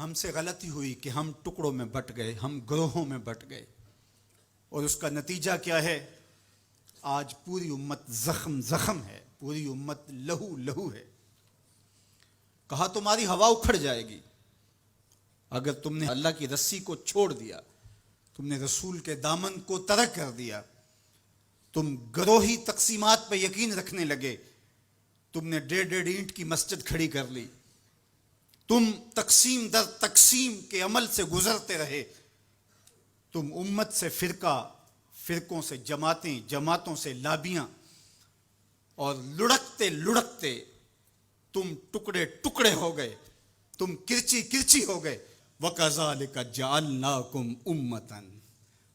ہم سے غلطی ہوئی کہ ہم ٹکڑوں میں بٹ گئے، ہم گروہوں میں بٹ گئے، اور اس کا نتیجہ کیا ہے؟ آج پوری امت زخم زخم ہے، پوری امت لہو لہو ہے۔ کہا تمہاری ہوا اکھڑ جائے گی اگر تم نے اللہ کی رسی کو چھوڑ دیا، تم نے رسول کے دامن کو ترک کر دیا، تم گروہی تقسیمات پہ یقین رکھنے لگے، تم نے 1.5 اینٹ کی مسجد کھڑی کر لی، تم تقسیم در تقسیم کے عمل سے گزرتے رہے، تم امت سے فرقوں سے جماعتیں، جماعتوں سے لابیاں، اور لڑکتے لڑکتے تم ٹکڑے ٹکڑے ہو گئے، تم کرچی کرچی ہو گئے۔ وَكَذَلِكَ جَعَلْنَاكُمْ أُمَّةً،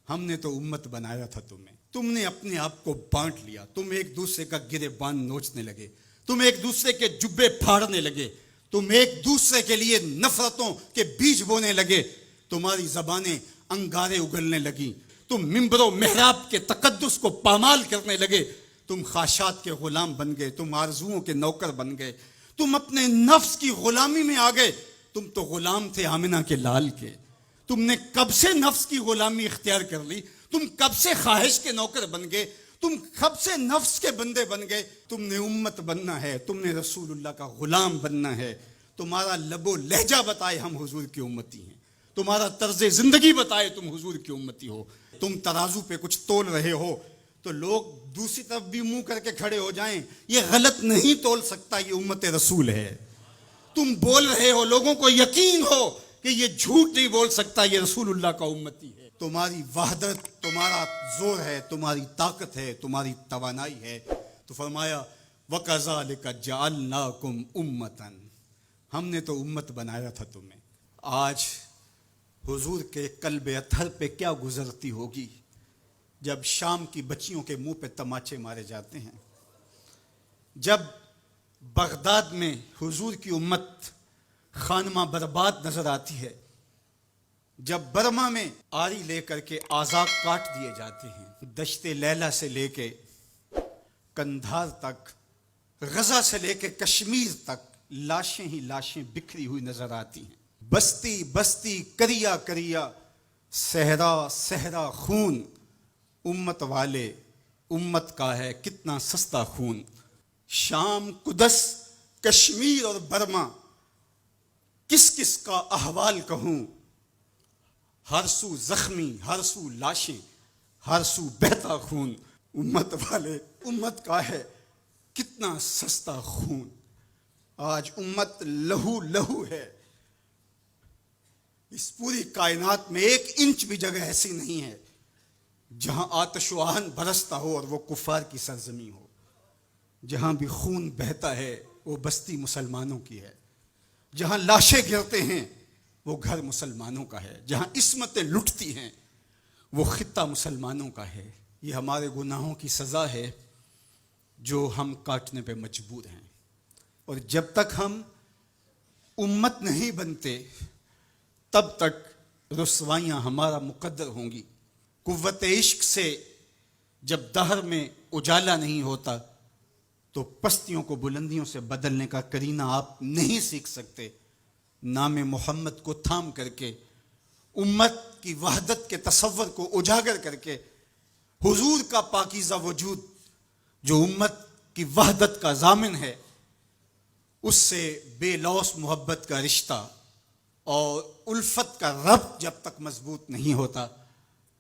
ہم نے تو امت بنایا تھا تمہیں، تم نے اپنے آپ کو بانٹ لیا، تم ایک دوسرے کا گریبان نوچنے لگے، تم ایک دوسرے کے جبے پھاڑنے لگے، تم ایک دوسرے کے لیے نفرتوں کے بیج بونے لگے، تمہاری زبانیں انگارے اگلنے لگیں، تم ممبر و محراب کے تقدس کو پامال کرنے لگے، تم خواہشات کے غلام بن گئے، تم آرزوؤں کے نوکر بن گئے، تم اپنے نفس کی غلامی میں آ گئے۔ تم تو غلام تھے آمنہ کے لال کے، تم نے کب سے نفس کی غلامی اختیار کر لی، تم کب سے خواہش کے نوکر بن گئے، تم کب سے نفس کے بندے بن گئے۔ تم نے امت بننا ہے، تم نے رسول اللہ کا غلام بننا ہے۔ تمہارا لب و لہجہ بتائے ہم حضور کی امتی ہیں، تمہارا طرز زندگی بتائے تم حضور کی امتی ہو۔ تم ترازو پہ کچھ تول رہے ہو تو لوگ دوسری طرف بھی منہ کر کے کھڑے ہو جائیں، یہ غلط نہیں تول سکتا، یہ امت رسول ہے۔ تم بول رہے ہو، لوگوں کو یقین ہو کہ یہ جھوٹ نہیں بول سکتا، یہ رسول اللہ کا امتی ہے۔ تمہاری وحدت، تمہارا زور ہے، تمہاری طاقت ہے، تمہاری توانائی ہے۔ تو فرمایا وَكَذَلِكَ جَعَلْنَاكُمْ أُمَّةً، ہم نے تو امت بنایا تھا تمہیں۔ آج حضور کے قلب اطہر پہ کیا گزرتی ہوگی جب شام کی بچیوں کے منہ پہ تماچے مارے جاتے ہیں، جب بغداد میں حضور کی امت خانمہ برباد نظر آتی ہے، جب برما میں آری لے کر کے اعضاء کاٹ دیے جاتے ہیں، دشت لیلہ سے لے کے کندھار تک، غزہ سے لے کے کشمیر تک لاشیں ہی لاشیں بکھری ہوئی نظر آتی ہیں، بستی بستی کریا کریا، صحرا صحرا خون، امت والے امت کا ہے کتنا سستا خون۔ شام، قدس، کشمیر اور برما، کس کس کا احوال کہوں، ہر سو زخمی، ہر سو لاشیں، ہر سو بہتا خون، امت والے امت کا ہے کتنا سستا خون۔ آج امت لہو لہو ہے، اس پوری کائنات میں 1 انچ بھی جگہ ایسی نہیں ہے جہاں آتش و آہن برستا ہو اور وہ کفار کی سرزمین ہو۔ جہاں بھی خون بہتا ہے وہ بستی مسلمانوں کی ہے، جہاں لاشیں گرتے ہیں وہ گھر مسلمانوں کا ہے، جہاں عصمتیں لٹتی ہیں وہ خطہ مسلمانوں کا ہے۔ یہ ہمارے گناہوں کی سزا ہے جو ہم کاٹنے پہ مجبور ہیں، اور جب تک ہم امت نہیں بنتے تب تک رسوائیاں ہمارا مقدر ہوں گی۔ قوت عشق سے جب دہر میں اجالا نہیں ہوتا تو پستیوں کو بلندیوں سے بدلنے کا کرینہ آپ نہیں سیکھ سکتے۔ نام محمد کو تھام کر کے، امت کی وحدت کے تصور کو اجاگر کر کے، حضور کا پاکیزہ وجود جو امت کی وحدت کا ضامن ہے، اس سے بے لوث محبت کا رشتہ اور الفت کا ربط جب تک مضبوط نہیں ہوتا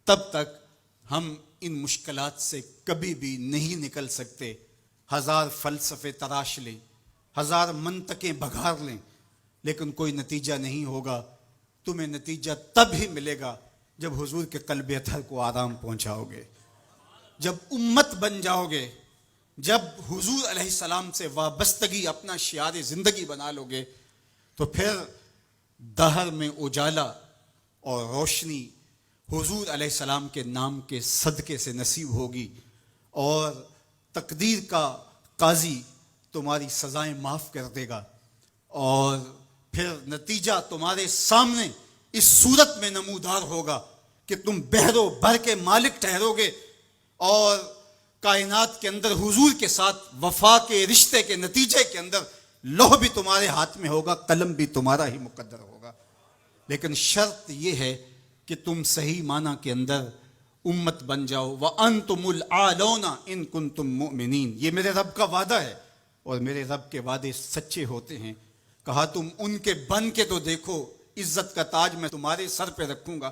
تب تک ہم ان مشکلات سے کبھی بھی نہیں نکل سکتے۔ 1000 فلسفے تراش لیں، 1000 منطقیں بگھار لیں، لیکن کوئی نتیجہ نہیں ہوگا۔ تمہیں نتیجہ تب ہی ملے گا جب حضور کے قلب اطہر کو آرام پہنچاؤ گے، جب امت بن جاؤ گے، جب حضور علیہ السلام سے وابستگی اپنا شعار زندگی بنا لو گے، تو پھر دہر میں اجالا اور روشنی حضور علیہ السلام کے نام کے صدقے سے نصیب ہوگی، اور تقدیر کا قاضی تمہاری سزائیں معاف کر دے گا، اور پھر نتیجہ تمہارے سامنے اس صورت میں نمودار ہوگا کہ تم بحر و بر کے مالک ٹھہرو گے، اور کائنات کے اندر حضور کے ساتھ وفا کے رشتے کے نتیجے کے اندر لوح بھی تمہارے ہاتھ میں ہوگا، قلم بھی تمہارا ہی مقدر ہوگا۔ لیکن شرط یہ ہے کہ تم صحیح معنی کے اندر امت بن جاؤ. وَأَنْتُمُ الْعَالَوْنَ إِن كُنتُم مُؤْمِنِينَ. یہ میرے رب کا وعدہ ہے اور میرے رب کے وعدے سچے ہوتے ہیں. کہا تم ان کے بن کے تو دیکھو، عزت کا تاج میں تمہارے سر پہ رکھوں گا.